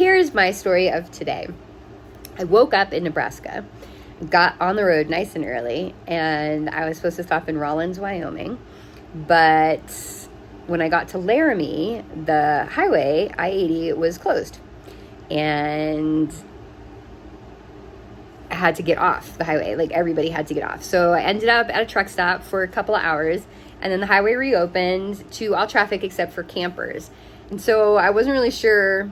here's my story of today. I woke up in Nebraska, got on the road nice and early, and I was supposed to stop in Rawlins, Wyoming. But when I got to Laramie, the highway, I-80, was closed. And I had to get off the highway. Like, everybody had to get off. So I ended up at a truck stop for a couple of hours, and then the highway reopened to all traffic except for campers. And so I wasn't really sure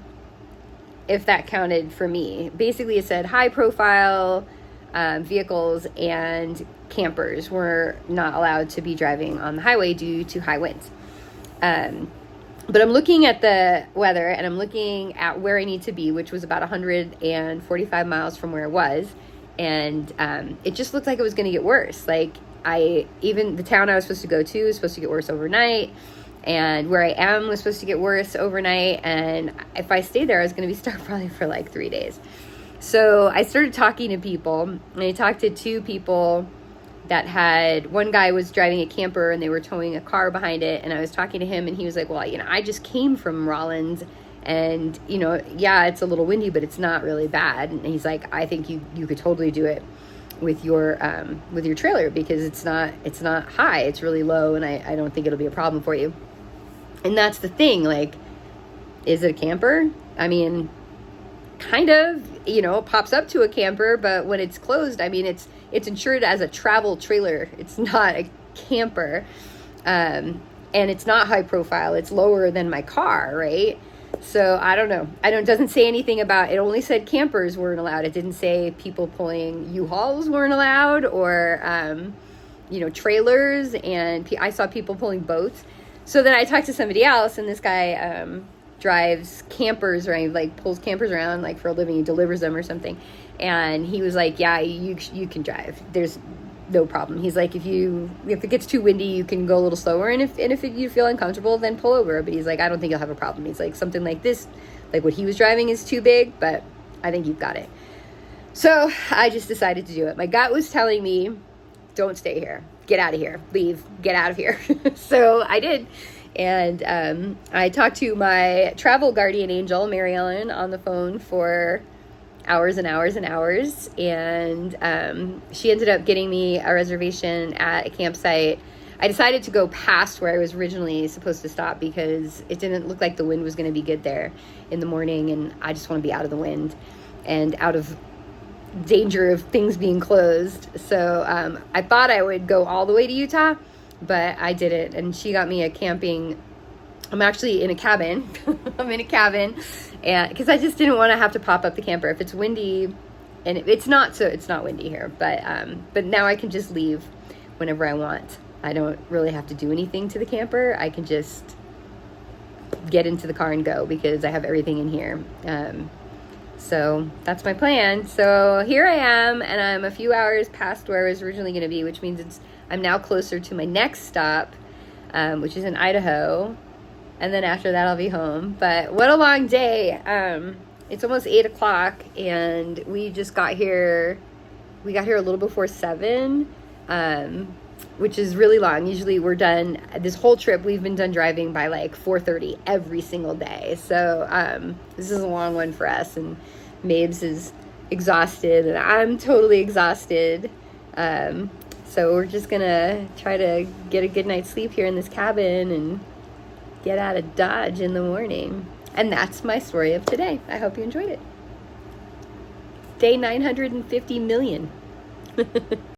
if that counted for me. Basically, it said high profile vehicles and campers were not allowed to be driving on the highway due to high winds. But I'm looking at the weather, and I'm looking at where I need to be, which was about 145 miles from where I was. And it just looked like it was going to get worse. Like, even the town I was supposed to go to was supposed to get worse overnight. And where I am was supposed to get worse overnight. And if I stayed there, I was going to be stuck probably for like 3 days. So I started talking to people, and I talked to two people that had, one guy was driving a camper and they were towing a car behind it. And I was talking to him, and he was like, well, I just came from Rawlins, and, yeah, it's a little windy, but it's not really bad. And he's like, I think you could totally do it with your trailer, because it's not high, it's really low. And I don't think it'll be a problem for you. And that's the thing, like, is it a camper? I mean, kind of, it pops up to a camper, but when it's closed, I mean, it's insured as a travel trailer. It's not a camper. And it's not high profile. It's lower than my car, right? So I don't know. It doesn't say anything about, it only said campers weren't allowed. It didn't say people pulling U-Hauls weren't allowed, or, trailers. And I saw people pulling boats. So then I talked to somebody else, and this guy drives campers, right? Like, pulls campers around, like, for a living. He delivers them or something. And he was like, yeah, you can drive. There's no problem. He's like, if it gets too windy, you can go a little slower. And if you feel uncomfortable, then pull over. But he's like, I don't think you'll have a problem. He's like, something like this, like what he was driving, is too big, but I think you've got it. So I just decided to do it. My gut was telling me, don't stay here. Get out of here. Leave. Get out of here. So I did. And I talked to my travel guardian angel, Mary Ellen, on the phone for hours and hours and hours. And she ended up getting me a reservation at a campsite. I decided to go past where I was originally supposed to stop, because it didn't look like the wind was going to be good there in the morning. And I just want to be out of the wind and out of danger of things being closed. So I thought I would go all the way to Utah, but I didn't. And she got me I'm actually in a cabin. I'm in a cabin, and because I just didn't want to have to pop up the camper if it's windy. And it's not windy here, but now I can just leave whenever I want. I don't really have to do anything to the camper. I can just get into the car and go, because I have everything in here. So that's my plan. So here I am, and I'm a few hours past where I was originally going to be, which means I'm now closer to my next stop, which is in Idaho. And then after that, I'll be home. But what a long day. It's almost 8 o'clock, and we just got here. We got here a little before 7, which is really long. Usually we're done, this whole trip, we've been done driving by like 4:30 every single day. So this is a long one for us, and Mabes is exhausted, and I'm totally exhausted. So we're just gonna try to get a good night's sleep here in this cabin and get out of Dodge in the morning. And that's my story of today. I hope you enjoyed it. Day 950 million.